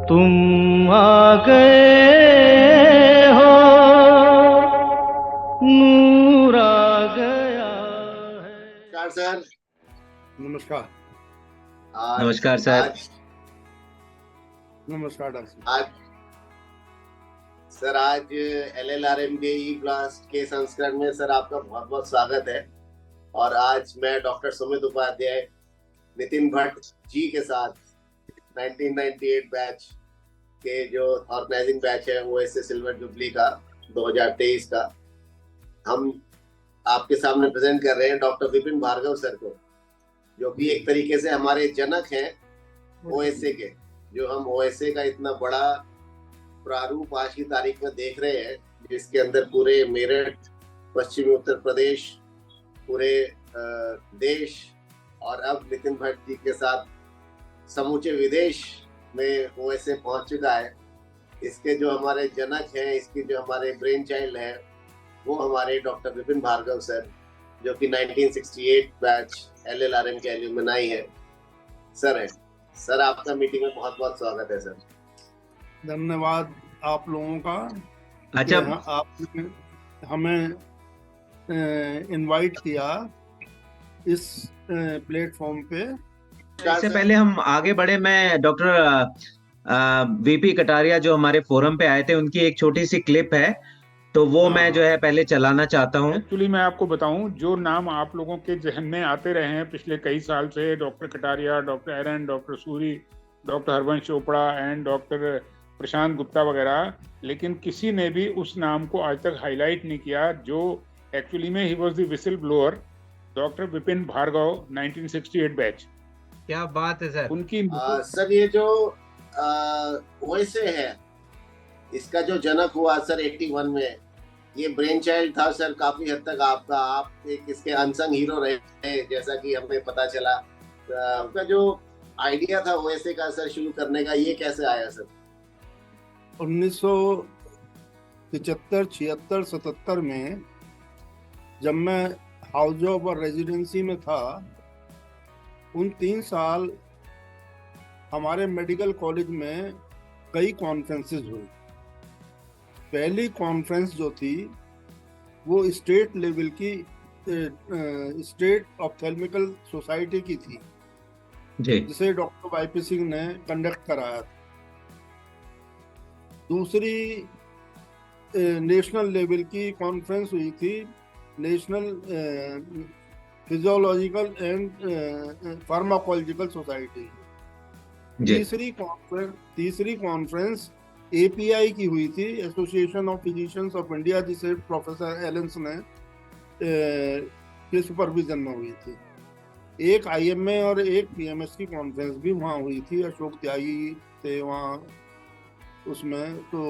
तुम आ गए हो, नूर आ गया है। नमस्कार सर। नमस्कार। आज नमस्कार सर। आज नमस्कार डॉक्टर साहब। आज सर आज LLRM के ई ब्लास्ट के संस्करण में सर आपका बहुत बहुत स्वागत है। और आज मैं डॉक्टर सुमित उपाध्याय नितिन भट्ट जी के साथ 1998 बैच के जो ऑर्गेनाइजिंग बैच है वो ऐसे सिल्वर जुबली का 2023 का हम आपके सामने प्रेजेंट कर रहे हैं डॉक्टर विपिन भार्गव सर को, जो कि एक तरीके से हमारे जनक हैं OSA के। जो हम OSA का इतना बड़ा प्रारूप आज की तारीख में देख रहे हैं, जिसके अंदर पूरे मेरठ, पश्चिमी उत्तर प्रदेश, पूरे देश और अब नितिन भट्ट जी के साथ समूचे विदेश में OSA पहुंच चुका है। इसके जो हमारे जनक हैं, इसके जो हमारे ब्रेन चाइल्ड हैं, वो हमारे डॉक्टर विपिन भार्गव सर, जो कि 1968 बैच LLRM के एल्यूमिनाई है सर है। सर आपका मीटिंग में बहुत बहुत स्वागत है सर। धन्यवाद आप लोगों का। अच्छा, आपने हमें इनवाइट किया इस प्लेटफॉर्म पे। इससे पहले हम आगे बढ़े, मैं डॉक्टर VP कटारिया जो हमारे फोरम पे आए थे, उनकी एक छोटी सी क्लिप है, तो वो मैं जो है पहले चलाना चाहता हूँ। एक्चुअली मैं आपको बताऊं, जो नाम आप लोगों के जहन में आते रहे हैं पिछले कई साल से, doctor Kataria, doctor Aeron, doctor Suri, doctor Harvansh Chopra and doctor Prashant Gupta वगैरह, लेकिन किसी ने भी उस नाम को आज तक हाईलाइट नहीं किया, जो एक्चुअली में ही was the whistle blower, doctor Vipin Bhargava 1968 batch. क्या बात है सर। उनकी सर ये जो OSA है, इसका जो जनक हुआ सर 81 में, ये ब्रेन चाइल्ड था सर काफी हद तक आपका। आप एक इसके अनसंग हीरो रहे, जैसा कि हमें पता चला। आपका जो आइडिया था OSA का सर शुरू करने का, ये कैसे आया सर? 1975, 76, 77 में जब मैं हाउस जॉब और रेजिडेंसी में था, उन 3 साल हमारे मेडिकल कॉलेज में कई कॉन्फ्रेंसेस हुई। पहली कॉन्फ्रेंस जो थी वो स्टेट लेवल की स्टेट ऑप्थेल्मिकल सोसाइटी की थी, जिसे डॉक्टर YP सिंह ने कंडक्ट कराया था। दूसरी नेशनल लेवल की कॉन्फ्रेंस हुई थी, national physiological and pharmacological society. तीसरी कॉन्फ्रेंस API की हुई थी, association of physicians of India, जिसे प्रोफेसर एलेंस ने के सुपरविजन में हुई थी। एक IMA और एक PMS की कॉन्फ्रेंस भी वहाँ हुई थी, अशोक त्यागी थे वहाँ उसमें। तो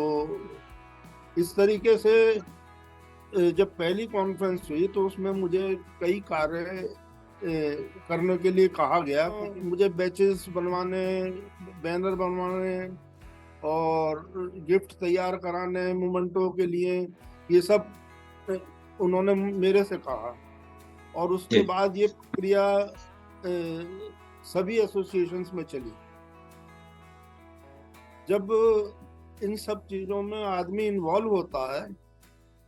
इस तरीके से जब पहली कॉन्फ्रेंस हुई तो उसमें मुझे कई कार्य करने के लिए कहा गया। मुझे बैचेस बनवाने, बैनर बनवाने और गिफ्ट तैयार कराने मोमेंटो के लिए, ये सब उन्होंने मेरे से कहा। और उसके बाद ये प्रक्रिया सभी एसोसिएशंस में चली। जब इन सब चीज़ों में आदमी इन्वॉल्व होता है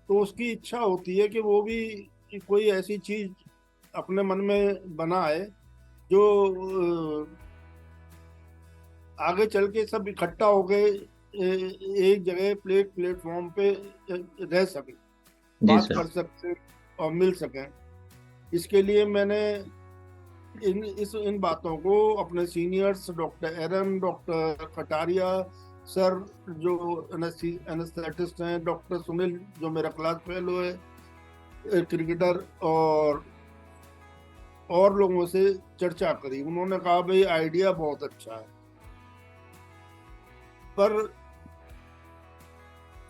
तो उसकी इच्छा होती है कि वो भी कोई ऐसी चीज़ अपने मन में बनाए जो आगे चल के सब इकट्ठा हो गए एक जगह प्लेटफॉर्म पे रह सके, बात कर सकते और मिल सकें। इसके लिए मैंने इन बातों को अपने seniors, doctor Aeron, doctor Kataria sir जो एनेस्थेटिस्ट हैं, डॉक्टर सुनील जो मेरा क्लास फेलो है, क्रिकेटर, और लोगों से चर्चा करी। उन्होंने कहा भाई आइडिया बहुत अच्छा है, पर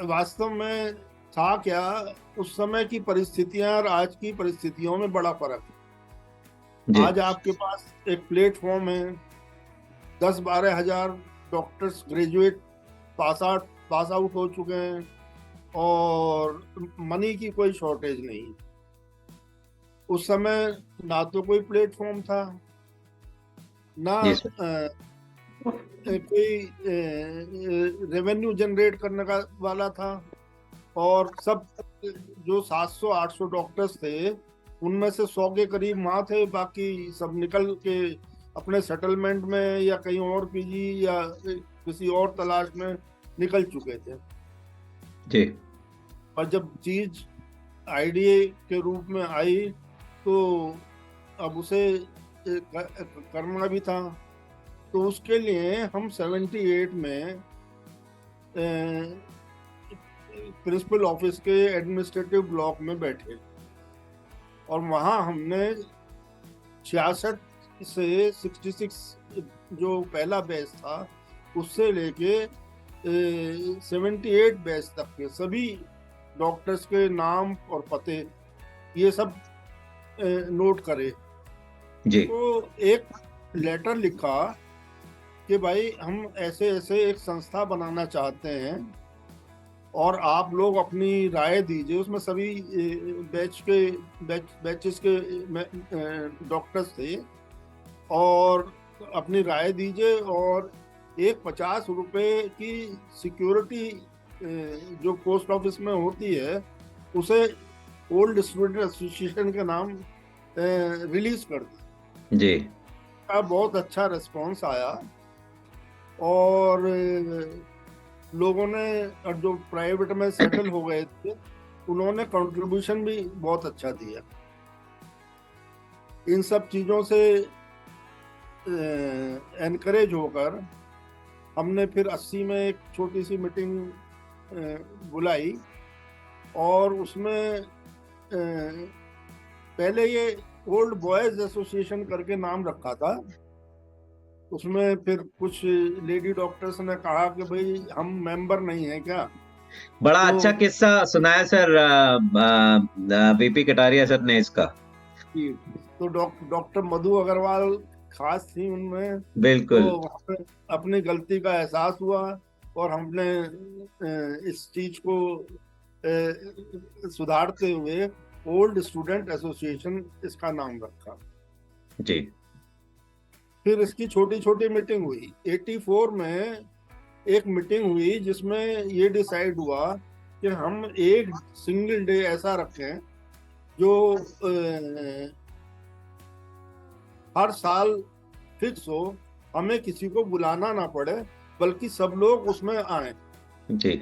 वास्तव में था क्या, उस समय की परिस्थितियां और आज की परिस्थितियों में बड़ा फर्क है। आज आपके पास एक प्लेटफॉर्म है, 10-12 हजार डॉक्टर्स ग्रेजुएट पास आउट हो चुके हैं और मनी की कोई शॉर्टेज नहीं। उस समय ना तो कोई प्लेटफॉर्म था, ना कोई रेवेन्यू जनरेट करने का वाला था, और सब जो 700-800 डॉक्टर्स थे उनमें से 100 के करीब वहाँ थे, बाकी सब निकल के अपने सेटलमेंट में या कहीं और पीजी या किसी और तलाश में निकल चुके थे। जी। और जब चीज आईडीए के रूप में आई तो अब उसे करना भी था, तो उसके लिए हम 78 में प्रिंसिपल ऑफिस के एडमिनिस्ट्रेटिव ब्लॉक में बैठे, और वहाँ हमने 66 से 66 जो पहला बैच था उससे लेके 78 बैच तक के सभी डॉक्टर्स के नाम और पते ये सब नोट करे। जी। तो एक लेटर लिखा कि भाई हम ऐसे ऐसे एक संस्था बनाना चाहते हैं और आप लोग अपनी राय दीजिए। उसमें सभी बैचेस के डॉक्टर्स थे, और अपनी राय दीजिए, और एक 50 रुपए की सिक्योरिटी जो पोस्ट ऑफिस में होती है उसे ओल्ड स्टूडेंट एसोसिएशन के नाम रिलीज कर दी। जी। का बहुत अच्छा रिस्पॉन्स आया, और लोगों ने, और जो प्राइवेट में सेटल हो गए थे उन्होंने कंट्रीब्यूशन भी बहुत अच्छा दिया। इन सब चीज़ों से एनकरेज होकर हमने फिर 80 में एक छोटी सी मीटिंग बुलाई, और उसमें पहले ये ओल्ड बॉयज एसोसिएशन करके नाम रखा था। उसमें फिर कुछ लेडी डॉक्टर्स ने कहा कि भाई हम मेंबर नहीं है क्या। बड़ा अच्छा किस्सा सुनाया सर वीपी कटारिया सर ने इसका। तो डॉक्टर मधु अग्रवाल खास थी उनमें। बिल्कुल। तो अपनी गलती का एहसास हुआ और हमने इस चीज को सुधारते हुए ओल्ड स्टूडेंट एसोसिएशन इसका नाम रखा। जी। फिर इसकी छोटी छोटी मीटिंग हुई। 84 में एक मीटिंग हुई जिसमें ये डिसाइड हुआ कि हम एक सिंगल डे ऐसा रखें जो हर साल फिक्स हो, हमें किसी को बुलाना ना पड़े बल्कि सब लोग उसमें आए। जी।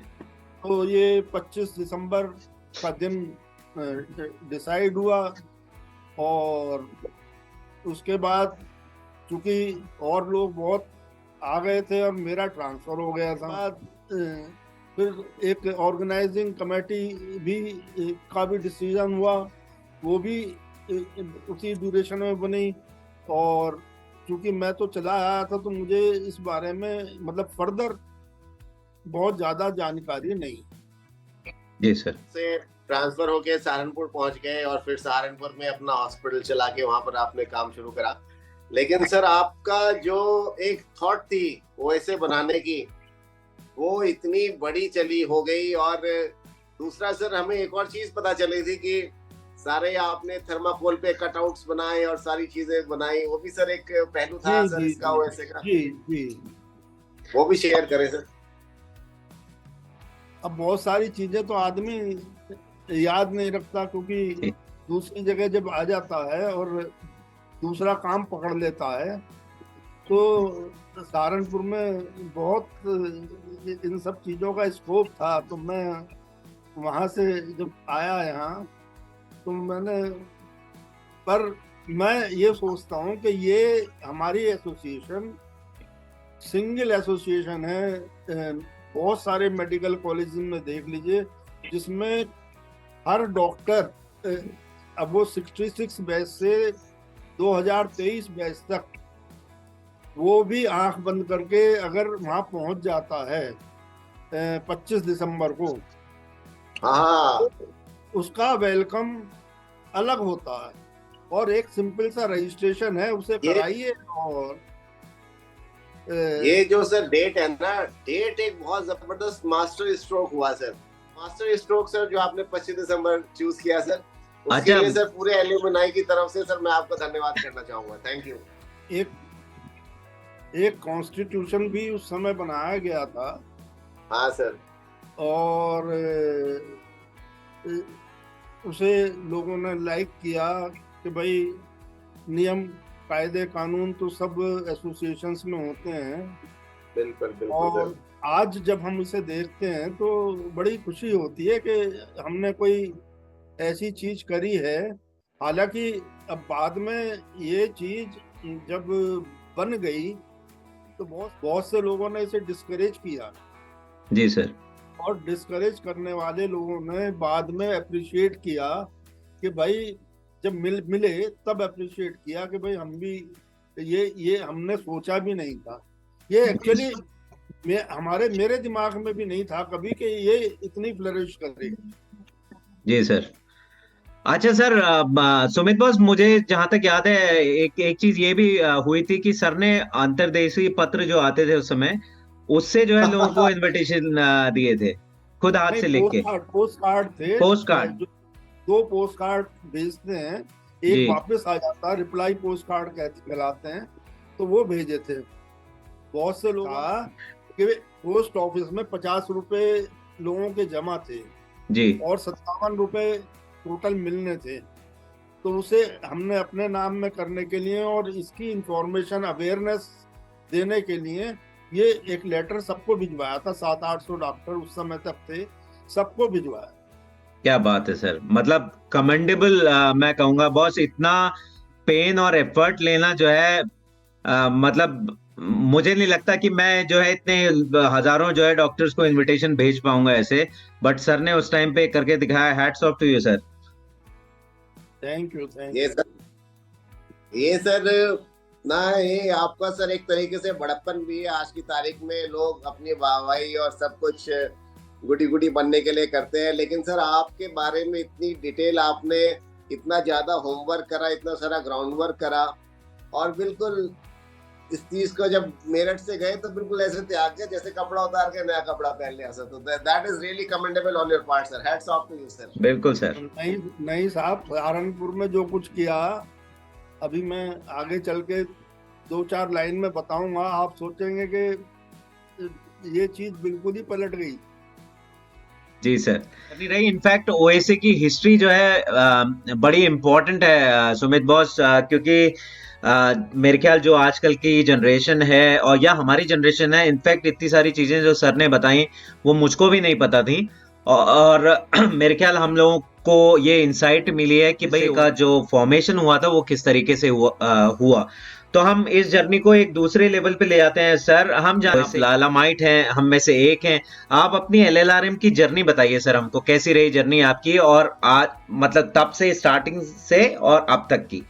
तो ये 25 दिसंबर का दिन डिसाइड हुआ, और उसके बाद चूंकि और लोग बहुत आ गए थे और मेरा ट्रांसफर हो गया था, फिर एक ऑर्गेनाइजिंग कमेटी भी का भी डिसीजन हुआ, वो भी उसी ड्यूरेशन में बनी। और चूंकि मैं तो चला आया था तो मुझे इस बारे में मतलब फर्दर बहुत ज्यादा जानकारी नहीं। जी सर। से ट्रांसफर होके सहारनपुर पहुंच गए और फिर सहारनपुर में अपना हॉस्पिटल चला के वहां पर आपने काम शुरू करा। लेकिन सर आपका जो एक थॉट थी वो ऐसे बनाने की, वो इतनी बड़ी चली हो गई। और दूसरा सर हमें एक और चीज पता चली थी कि सारे आपने थर्माकोल पे कटआउट्स बनाए और सारी चीजें बनाई, वो भी सर एक पहलू था सर इसका वैसे का। जी जी, वो भी शेयर करें सर। अब बहुत सारी चीजें तो आदमी याद नहीं रखता, क्योंकि दूसरी जगह जब आ जाता है और दूसरा काम पकड़ लेता है। तो सहारनपुर में बहुत इन सब चीजों का स्कोप था, तो मैं वहां से जब आया यहाँ तो पर मैं ये सोचता हूँ कि ये हमारी एसोसिएशन सिंगल एसोसिएशन है। बहुत सारे मेडिकल कॉलेज में देख लीजिए जिसमें हर डॉक्टर, अब वो 66 बैच से 2023 बैच तक, वो भी आंख बंद करके अगर वहां पहुंच जाता है 25 दिसंबर को, हाँ, उसका वेलकम अलग होता है। और एक सिंपल सा रजिस्ट्रेशन है, उसे कराइए। और ये जो सर डेट है ना, डेट एक बहुत जबरदस्त मास्टर स्ट्रोक हुआ सर। मास्टर स्ट्रोक सर जो आपने 25 दिसंबर चूज किया सर, उसके लिए सर पूरे एल्यूमिनाई की तरफ से सर मैं आपका धन्यवाद करना चाहूंगा। Thank you. एक कॉन्स्टिट्यूशन भी उस समय बनाया गया था हाँ सर। और उसे लोगों ने लाइक किया कि भाई नियम कायदे कानून तो सब एसोसिएशंस में होते हैं। बिल्कुल बिल्कुल और सर। आज जब हम इसे देखते हैं तो बड़ी खुशी होती है कि हमने कोई ऐसी चीज करी है। हालांकि अब बाद में ये चीज जब बन गई तो बहुत बहुत से लोगों ने इसे डिस्करेज किया जी सर। और डिस्करेज करने वाले लोगों ने बाद में अप्रिशिएट किया कि भाई जब मिले तब अप्रिशिएट किया कि भाई हम भी ये हमने सोचा भी नहीं था। ये एक्चुअली मेरे दिमाग में भी नहीं था कभी कि ये इतनी फ्लरिश करेगी। जी सर। अच्छा सर, सुमित बॉस, मुझे जहां तक याद है एक एक चीज ये भी हुई थी कि सर ने अंतर्देशीय पत्र जो आते थे उस समय, उससे जो है लोगों को इनविटेशन दिए थे, खुद हाथ नहीं, से लिख के। पोस्ट कार्ड थे। Post card. जो 2 पोस्ट कार्ड भेजते हैं, एक जी वापस आ जाता है, रिप्लाई पोस्ट कार्ड कहलाते हैं, तो वो भेजे थे। बहुत से लोग कि पोस्ट ऑफिस में 50 रुपए लोगों के जमा थे जी। और 57 रुपए टोटल मिलने थे। तो उसे हमने अपने नाम में करने के लिए और इसकी इंफॉर्मेशन अवेयरनेस देने के लिए ये एक लेटर सबको भिजवाया था। 700-800 डॉक्टर उस समय तक थे, सबको भिजवाया। क्या बात है सर, मतलब कमेंडेबल। मैं कहूंगा बॉस, इतना पेन और एफर्ट लेना जो है, मतलब मुझे नहीं लगता कि मैं जो है इतने हजारों जो है डॉक्टर्स को इनविटेशन भेज पाऊंगा ऐसे, बट सर ने उस टाइम पे करके दिखाया। Hats off to you sir. Thank you. ये सर ना, ये आपका सर एक तरीके से बड़प्पन भी है। आज की तारीख में लोग अपनी वाहवाही और सब कुछ गुडी गुडी बनने के लिए करते हैं, लेकिन सर आपके बारे में इतनी डिटेल, आपने इतना ज्यादा होमवर्क करा, इतना सारा ग्राउंड वर्क करा, और बिल्कुल इस चीज को जब मेरठ से गए तो बिल्कुल ऐसे त्याग के जैसे कपड़ा उतार के नया कपड़ा पहन लिया सर। तो that is really commendable on your part sir. Hats off to you sir. बिल्कुल सर। नहीं साहब, सहारनपुर में जो कुछ किया, अभी मैं आगे चल के 2-4 लाइन में बताऊंगा, आप सोचेंगे कि ये चीज बिल्कुल ही पलट गई। जी सर। रही इनफैक्ट ओएसए की हिस्ट्री जो है बड़ी इम्पोर्टेंट है सुमित बॉस, क्योंकि मेरे ख्याल जो आजकल की जनरेशन है और या हमारी जनरेशन है, इनफैक्ट इतनी सारी चीजें जो सर ने बताई वो मुझको भी नहीं पता थी। और मेरे ख्याल हम लोगों को ये इंसाइट मिली है कि भाई का जो फॉर्मेशन हुआ था वो किस तरीके से हुआ। तो हम इस जर्नी को एक दूसरे लेवल पे ले जाते हैं सर। हम लालामाइट हैं, हम में से एक हैं। आप अपनी एलएलआरएम की जर्नी बताइए सर हमको, कैसी रही जर्नी आपकी, और आज मतलब तब से स्टार्टिंग से और अब तक की।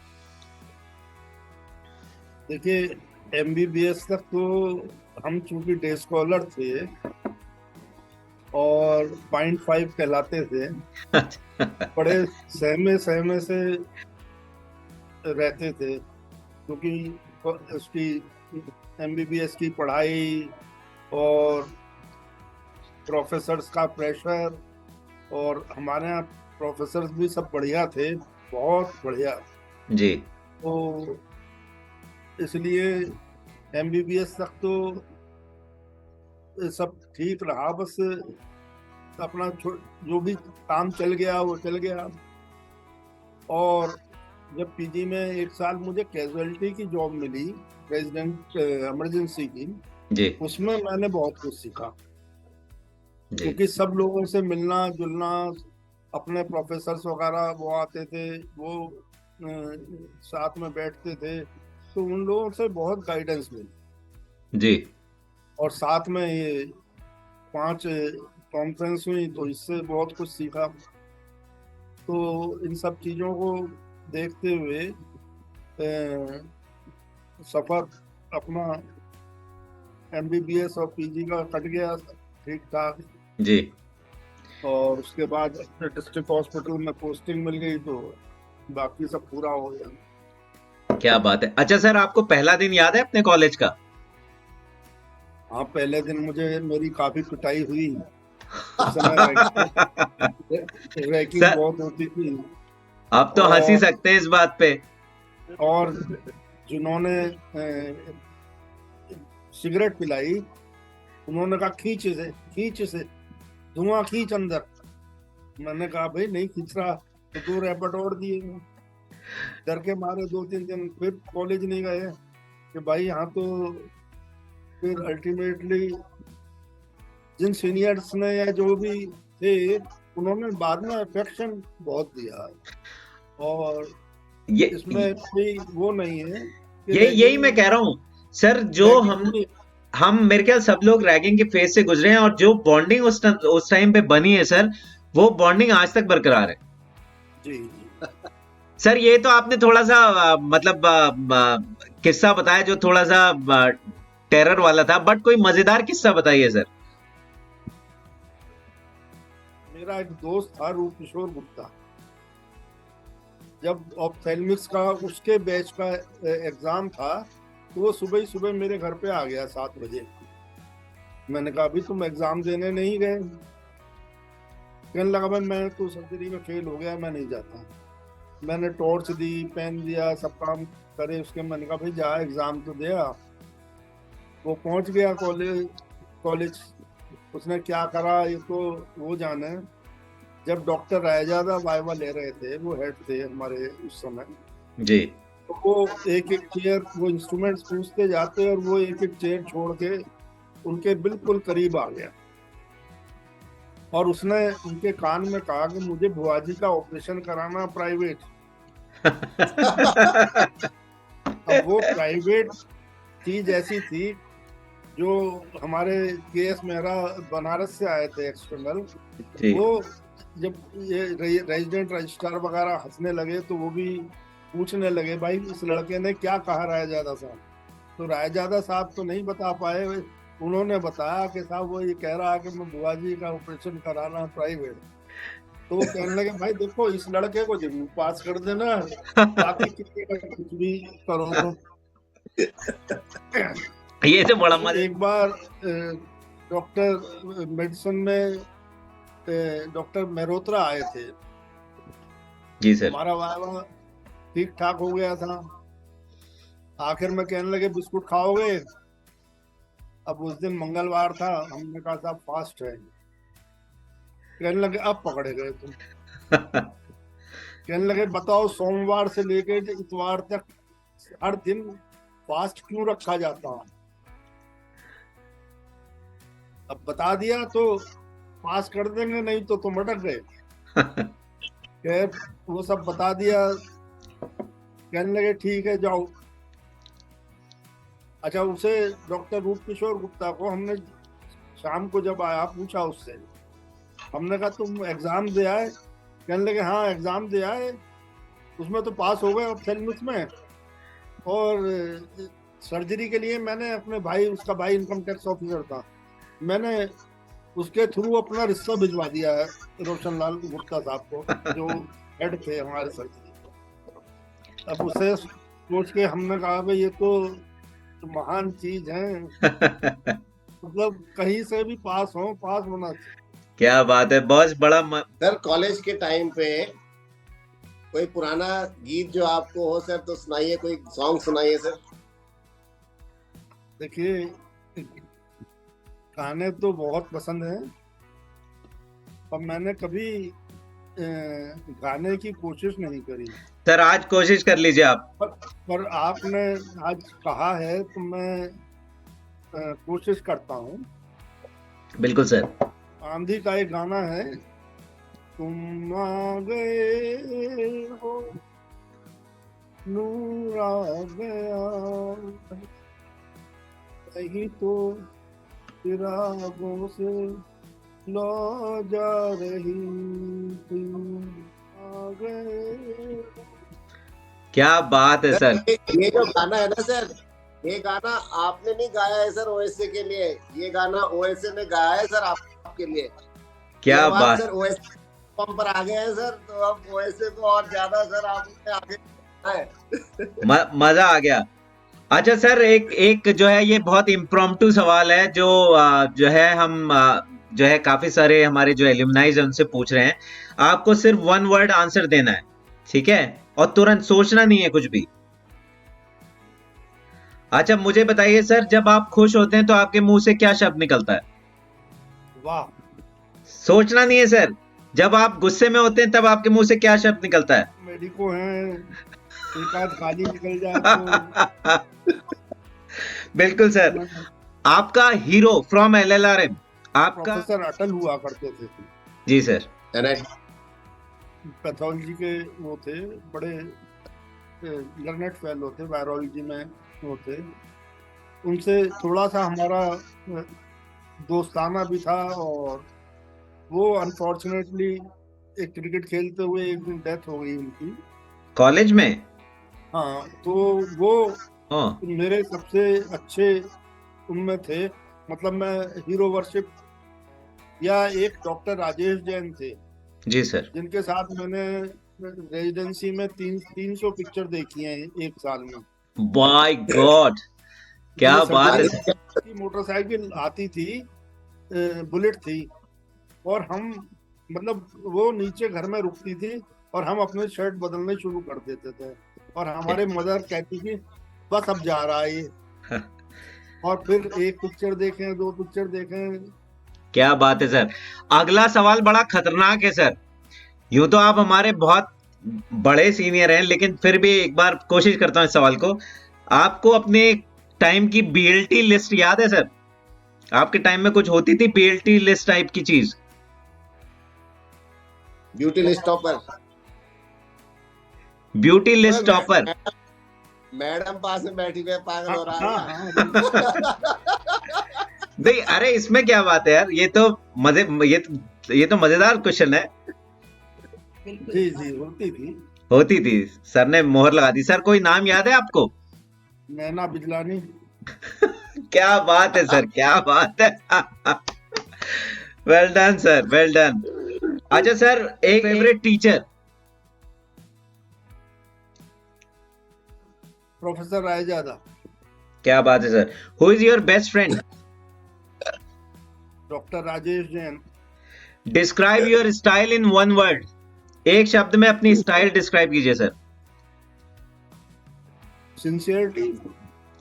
देखिए, एमबीबीएस तक तो हम चूंकि डे स्कॉलर थे और 0.5 कहलाते थे, बड़े सहमे से रहते थे, क्योंकि उसकी एमबीबीएस की पढ़ाई और प्रोफेसर्स का प्रेशर, और हमारे यहाँ प्रोफेसर्स भी सब बढ़िया थे, बहुत बढ़िया जी। तो इसलिए एमबीबीएस तक तो सब ठीक रहा। बस अपना जो भी काम चल गया वो चल गया। और जब पीजी में 1 साल मुझे कैजुअलिटी की जॉब मिली, प्रेसिडेंट इमरजेंसी की जी। उसमें मैंने बहुत कुछ सीखा, क्योंकि सब लोगों से मिलना जुलना, अपने प्रोफेसर्स वगैरह वो आते थे, वो साथ में बैठते थे, तो उन लोगों से बहुत गाइडेंस मिली जी। और साथ में ये 5 कॉन्फ्रेंस हुई तो इससे बहुत कुछ सीखा। तो इन सब चीज़ों को देखते हुए सफ़र अपना एमबीबीएस और पीजी का कट गया ठीक ठाक जी। और उसके बाद डिस्ट्रिक्ट हॉस्पिटल में पोस्टिंग मिल गई तो बाकी सब पूरा हो गया। क्या बात है। अच्छा सर, आपको पहला दिन याद है अपने कॉलेज का? हाँ, पहले दिन मेरी काफी पिटाई हुई। रैकिंग बहुत होती थी। आप तो हंस ही सकते हैं इस बात पे। और जिन्होंने सिगरेट पिलाई, उन्होंने कहा खींच से धुआं खींच अंदर। मैंने कहा भाई नहीं खींच रहा, तो 2 रैपट और दिए। डर के मारे 2-3 दिन फिर कॉलेज नहीं गए कि भाई यहाँ तो। फिर अल्टीमेटली जिन सीनियर्स ने या जो भी थे, उन्होंने बाद में अफेक्शन बहुत दिया, और ये इसमें कोई वो नहीं है कि यही मैं कह रहा हूँ सर, जो रैगिंग हम मेरे ख्याल सब लोग रैगिंग के फेज से गुजरे हैं, और जो बॉन्डिंग उस टाइम पे बनी है सर, वो बॉन्डिंग आज तक बरकरार है। जी सर ये तो आपने थोड़ा सा मतलब किस्सा बताया जो थोड़ा सा टेरर वाला था, बट कोई मजेदार किस्सा बताइए सर। मेरा एक दोस्त था रूप किशोर गुप्ता, जब ऑप्थेल्मिक्स का उसके बैच का एग्जाम था, तो वो सुबह ही सुबह मेरे घर पे आ गया 7 बजे। मैंने कहा अभी तुम एग्जाम देने नहीं गए? कहने लगा भाई मैं तो सर्जरी में फेल हो गया, मैं नहीं जाता। मैंने टॉर्च दी, पेन दिया, सब काम करे उसके। मैंने कहा भाई जा एग्जाम तो दे आ। वो पहुंच गया कॉलेज। उसने क्या करा ये तो वो जाने। जब डॉक्टर रायजादा वाइवा ले रहे थे, वो हेड थे हमारे उस समय जी, तो वो एक चेयर, वो इंस्ट्रूमेंट्स पूछते जाते और वो एक चेयर छोड़ के उनके बिल्कुल करीब आ गया, और उसने उनके कान में कहा कि मुझे बुआजी का ऑपरेशन कराना प्राइवेट। अब वो प्राइवेट चीज ऐसी थी, जो हमारे के.एस. मेहरा बनारस से आए थे एक्सटर्नल, वो जब ये रेजिडेंट रजिस्ट्रार वगैरह हंसने लगे, तो वो भी पूछने लगे भाई इस लड़के ने क्या कहा रायजादा साहब। तो रायजादा साहब तो नहीं बता पाए, उन्होंने बताया कि साहब वो ये कह रहा है कि मैं बुआजी का ऑपरेशन कराना प्राइवेट। तो वो कहने लगे भाई देखो इस लड़के को जरूर पास कर देना, बाकी किसी का कुछ भी करो। ये तो बड़ा मजा। एक बार डॉक्टर मेडिसिन में डॉक्टर मेहरोत्रा आए थे। जी सर। हमारा वाइवा ठीक ठाक हो गया था, आखिर में कहने लगे बिस्कुट खाओगे? अब उस दिन मंगलवार था, हमने कहा साहब फास्ट है। कहने लगे अब पकड़े गए तुम। कहने लगे बताओ सोमवार से लेकर इतवार तक हर दिन फास्ट क्यों रखा जाता है? अब बता दिया तो पास कर देंगे, नहीं तो तुम अटक गए। खैर वो सब बता दिया। कहने लगे ठीक है जाओ। अच्छा, उसे डॉक्टर रूप किशोर गुप्ता को हमने शाम को जब आया पूछा उससे, हमने कहा तुम एग्जाम दे आए? कहने लगे हाँ एग्जाम दे आए, उसमें तो पास हो गए ऑप्थेल्मिक्स में, और सर्जरी के लिए मैंने अपने भाई, उसका भाई इनकम टैक्स ऑफिसर था, मैंने उसके थ्रू अपना रिश्ता भिजवा दिया है रोशन लाल गुप्ता साहब को, जो हेड थे हमारे सर्जरी। अब उसे सोच के हमने कहा भाई ये तो महान चीज है, मतलब कहीं से भी पास होना चाहिए। क्या बात है बॉस, बड़ा सर कॉलेज के टाइम पे कोई पुराना गीत जो आपको हो सर तो सुनाइए, कोई सॉन्ग सुनाइए सर। देखिए गाने तो बहुत पसंद है, पर मैंने कभी गाने की कोशिश नहीं करी। सर आज कोशिश कर लीजिए आप। पर आपने आज कहा है तो मैं कोशिश करता हूँ। बिल्कुल सर। आंधी का एक गाना है, तुम आ गए हो नूर आ गया, नहीं तो चिरागों से लो जा रही, तुम आ गए। क्या बात है सर। ये जो गाना है ना सर, ये गाना आपने नहीं गाया है सर ओएसए के लिए, ये गाना ओएसए ने गाया है सर आपके लिए। क्या बात सर, ओएसए पंप पर आ गए हैं सर, तो अब ओएसए को और ज्यादा सर आपने आगे मजा आ गया। अच्छा सर, एक जो है ये बहुत इम्प्रॉम्प्टू सवाल है, जो है हम जो है काफी सारे हमारे जो एल्यूमनाइज है उनसे पूछ रहे हैं। आपको सिर्फ 1 वर्ड आंसर देना है, ठीक है, और तुरंत सोचना नहीं है कुछ भी। अच्छा मुझे बताइए सर, जब आप खुश होते हैं तो आपके मुंह से क्या शब्द निकलता है? वाह। सोचना नहीं है सर, जब आप गुस्से में होते हैं तब आपके मुंह से क्या शब्द निकलता है? मेडिको हैं, एक आध गाली निकल जाए तो बिल्कुल सर। मैं आपका हीरो फ्रॉम एलएलआरएम, आपका। प्रोफेसर अटल हुआ करते थे, जी सर। पैथोलॉजी के वो थे, बड़े लर्नेड फेलो थे, वायरोलॉजी में वो थे। उनसे थोड़ा सा हमारा दोस्ताना भी था, और वो अनफॉर्चुनेटली एक क्रिकेट खेलते हुए एक दिन डेथ हो गई उनकी। कॉलेज में? हाँ, तो वो हाँ। मेरे सबसे अच्छे उनमें थे, मतलब मैं हीरो वर्शिप। या एक डॉक्टर राजेश जैन थे, जी सर। जिनके साथ मैंने रेजिडेंसी में 300 पिक्चर देखी हैं एक साल में। बाय गॉड, क्या मेरे बात है सर्जरी सर। की मोटरसाइकिल आती थी, बुलेट थी, और हम मतलब वो नीचे घर में रुकती थी, और हम अपने शर्ट बदलने शुरू कर देते थे, और हमारे मदर कहती थी बस अब जा रहा है ये। और फिर एक पिक्चर देखें, दो पिक्चर देखें। क्या बात है सर। अगला सवाल बड़ा खतरनाक है सर। यूं तो आप हमारे बहुत बड़े सीनियर हैं, लेकिन फिर भी एक बार कोशिश करता हूं इस सवाल को। आपको अपने टाइम की बीएलटी लिस्ट याद है सर? आपके टाइम में कुछ होती थी बीएलटी लिस्ट टाइप की चीज? Beauty list topper. Beauty list topper. Madam पास में बैठी हुई पागल हो रहा हाँ है हाँ, नहीं, अरे इसमें क्या बात है यार, ये तो ये तो मजेदार क्वेश्चन है। जी जी, होती थी। होती थी, सर ने मोहर लगा दी। सर कोई नाम याद है आपको? नैना बिजलानी। क्या बात है सर, क्या बात है। Well done sir, well done. अच्छा सर, एक फेवरेट टीचर? प्रोफेसर रायजादा। क्या बात है sir. Who is your best friend? Doctor Rajesh Jain. Describe your style in one word. एक शब्द में अपनी स्टाइल डिस्क्राइब कीजिए सर। सिंसियरिटी।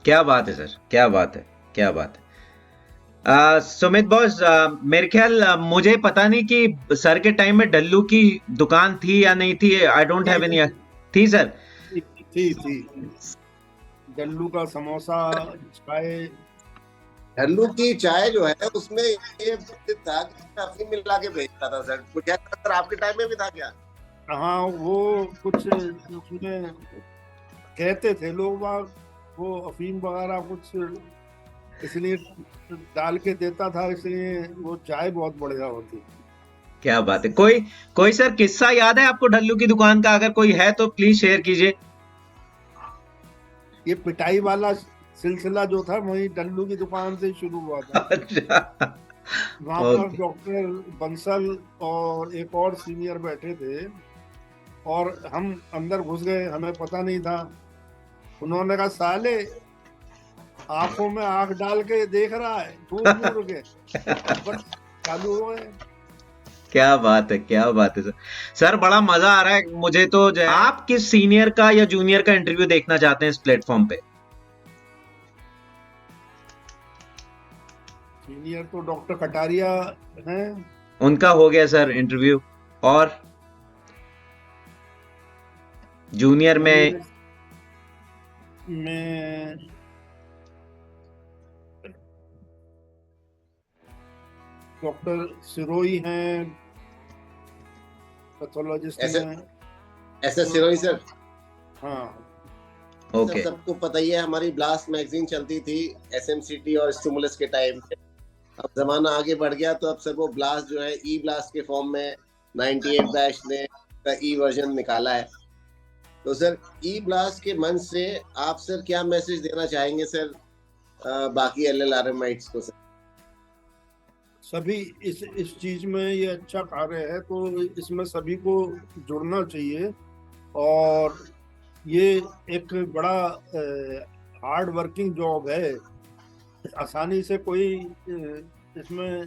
क्या बात है सर, क्या बात है, क्या बात है। सुमित बॉस, मेरे ख्याल मुझे पता नहीं कि सर के टाइम में डल्लू की दुकान थी या नहीं थी। I don't have any. थी सर? थी। डल्लू का समोसा, चाय। डल्लू की चाय जो है उसमें ये था कि काफी मिला के भेजता था सर। कुछ ऐसा सर आपके टाइम में भी था क्या? हाँ, वो कुछ उसमें कहते थे लोग बाग, वो अफीम वगैरह कुछ इसलिए डाल के देता था, इसलिए वो चाय बहुत बढ़िया होती। क्या बात है। कोई सर किस्सा याद है आपको डल्लू की दुकान का? अगर कोई है तो प्लीज शेयर कीजिए। ये पिटाई वाला सिलसिला जो था वही डल्लू की दुकान से शुरू हुआ था। अच्छा। वहां पर डॉक्टर बंसल और एक और सीनियर बैठे थे, और हम अंदर घुस गए, हमें पता नहीं था। उन्होंने कहा साले आंखों में आंख डाल के देख रहा है, घूर घूर के। बस चालू हो गए। क्या बात है, क्या बात है सर। सर बड़ा मजा आ रहा है मुझे तो। आप किस सीनियर का या जूनियर का इंटरव्यू देखना चाहते हैं इस प्लेटफॉर्म पे? सीनियर तो डॉक्टर कटारिया हैं। उनका हो गया सर इंटरव्यू। और जूनियर में डॉक्टर सिरोही हैं, पैथोलॉजिस्ट हैं। ऐसे सिरोही सर। हाँ। ओके। सबको पता ही है हमारी ब्लास्ट मैगजीन चलती थी एसएमसीटी और स्टिमुलस के टाइम पे। अब जमाना आगे बढ़ गया तो अब सर वो ब्लास्ट जो है ई ब्लास्ट के फॉर्म में 98 बैच ने ई वर्जन निकाला है। तो सर ई ब्लास्ट के मंच से आप सर क्या मैसेज देना चाहेंगे सर बाकी एलएलआरएमाइट्स को? सर सभी इस चीज में ये अच्छा कार्य है, तो इसमें सभी को जुड़ना चाहिए। और ये एक बड़ा हार्ड वर्किंग जॉब है, आसानी से कोई इसमें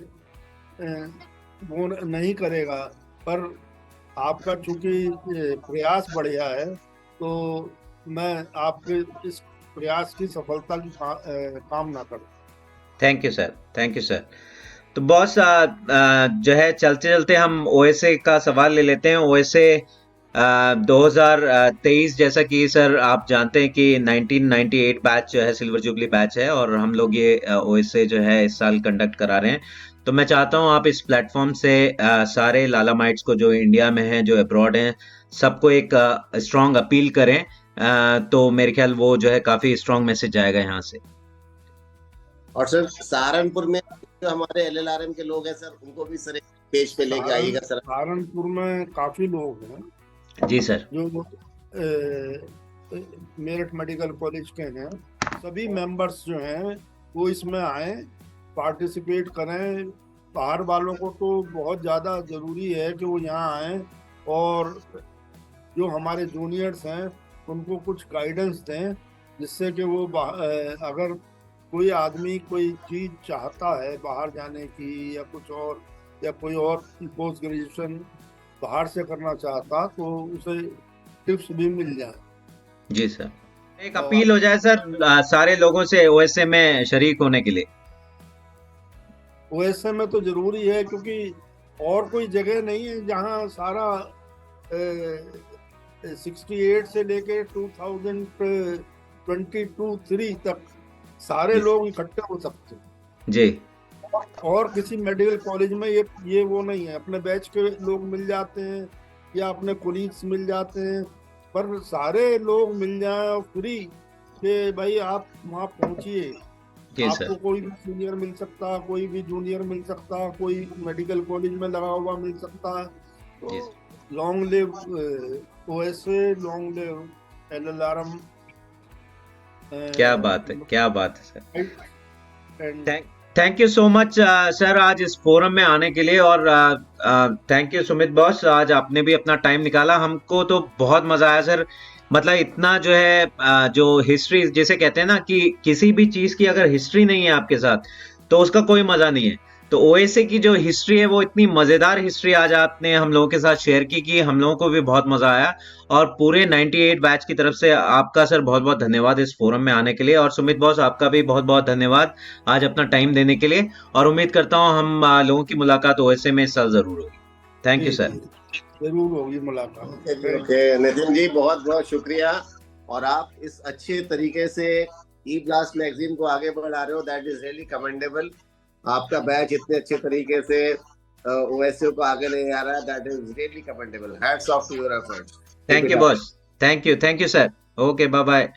वो नहीं करेगा, पर आपका चूंकि प्रयास बढ़िया है, तो मैं आपके इस प्रयास की सफलता की कामना करता हूं। Thank you sir, thank you sir. तो बॉस जो है चलते चलते हम ओएसए का सवाल ले लेते हैं। ओएसए 2023 जैसा कि सर आप जानते हैं कि 1998 बैच जो है सिल्वर जुबली बैच है, और हम लोग ये ओएसए जो है इस साल कंडक्ट करा रहे हैं। तो मैं चाहता हूं आप इस प्लेटफॉर्म से सारे लालामाइट्स को जो इंडिया में हैं, जो अब्रॉड हैं, सबको एक स्ट्रांग अपील करें। तो मेरे ख्याल वो जो है काफी स्ट्रांग मैसेज जाएगा यहाँ से। और सर सहारनपुर में जो हमारे एलएलआरएम के लोग हैं सर, उनको भी सर एक पेज पे लेके आइएगा सर। सहारनपुर में काफी लोग हैं जी सर। जो मेरठ मेडिकल कॉलेज के हैं। सभी मेंबर्स जो हैं वो इसमें आए, पार्टिसिपेट करें। बाहर वालों को तो बहुत ज़्यादा ज़रूरी है कि वो यहाँ आए और जो हमारे जूनियर्स हैं उनको कुछ गाइडेंस दें, जिससे कि वो अगर कोई आदमी कोई चीज़ चाहता है बाहर जाने की या कुछ और, या कोई और पोस्ट ग्रेजुएशन बाहर से करना चाहता, तो उसे टिप्स भी मिल जाए। जी सर, एक अपील हो जाए सर सारे लोगों से ओएसए में शरीक होने के लिए। ओएसए में तो जरूरी है, क्योंकि और कोई जगह नहीं है जहां सारा 68 से लेके 2022-3 तक सारे लोग इकट्ठे हो सकते हैं जी। और किसी मेडिकल कॉलेज में ये वो नहीं है। अपने बैच के लोग मिल जाते हैं या अपने कोलीग्स मिल जाते हैं, पर सारे लोग मिल जाए फ्री कि भाई आप वहाँ पहुंचिए। आपको कोई भी सीनियर मिल सकता, कोई भी जूनियर मिल सकता, कोई मेडिकल कॉलेज में लगा हुआ मिल सकता। तो long live OSA, long live LLRM. क्या बात है, क्या बात है sir. Thank you so much sir आज इस फोरम में आने के लिए, और थैंक यू सुमित बॉस, आज आपने भी अपना टाइम निकाला। हमको तो बहुत मजा आया सर। मतलब इतना जो है जो हिस्ट्री जैसे कहते हैं ना कि किसी भी चीज की अगर हिस्ट्री नहीं है आपके साथ तो उसका कोई मजा नहीं है। तो ओएसए की जो हिस्ट्री है वो इतनी मजेदार हिस्ट्री आज आपने हम लोगों के साथ शेयर की कि हम लोगों को भी बहुत मजा आया। और पूरे 98 बैच की तरफ से आपका सर बहुत बहुत धन्यवाद इस फोरम में आने के लिए। और सुमित बॉस आपका भी बहुत बहुत धन्यवाद आज अपना टाइम देने के लिए, और उम्मीद करता हूँ हम लोगों की मुलाकात ओएसए में इस साल जरूर होगी। Thank you sir. जरूर होगी मुलाकात। ओके नितिन जी, बहुत बहुत शुक्रिया। और आप इस अच्छे तरीके से ई ब्लास्ट मैगजीन को आगे बढ़ा रहे हो, दैट इज रियली कमेंडेबल। आपका बैच इतने अच्छे तरीके से ओएसए को आगे ले जा रहा है, that is really commendable. Hats off to your efforts. Thank you boss, thank you sir. Okay, bye bye.